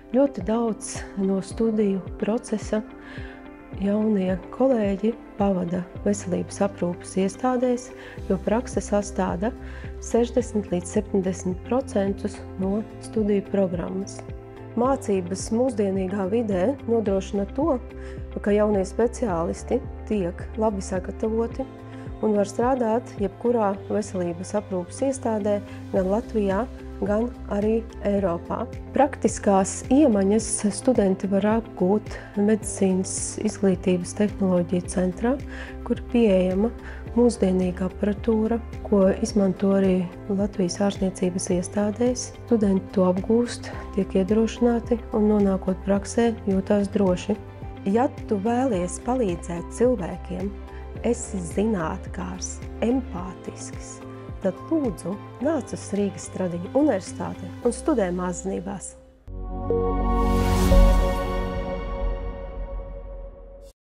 Ļoti daudz no studiju procesa jaunie kolēģi pavada veselības aprūpes iestādēs, jo prakse sastāda 60 līdz 70% no studiju programmas. Mācības mūsdienīgā vidē nodrošina to, ka jaunie speciālisti tiek labi sagatavoti un var strādāt jebkurā veselības aprūpes iestādē gan Latvijā, gan arī Eiropā. Praktiskās iemaņas studenti var apgūt medicīnas izglītības tehnoloģiju centrā, kur pieejama mūsdienīga aparatūra, ko izmanto arī Latvijas ārstniecības iestādēs. Studenti to apgūst, tiek iedrošināti un nonākot praksē jūtās droši. Ja tu vēlies palīdzēt cilvēkiem, esi zinātnākārs, empātisks, tad lūdzu nāc uz Rīgas Stradiņu universitāti un studē mākslinieckās.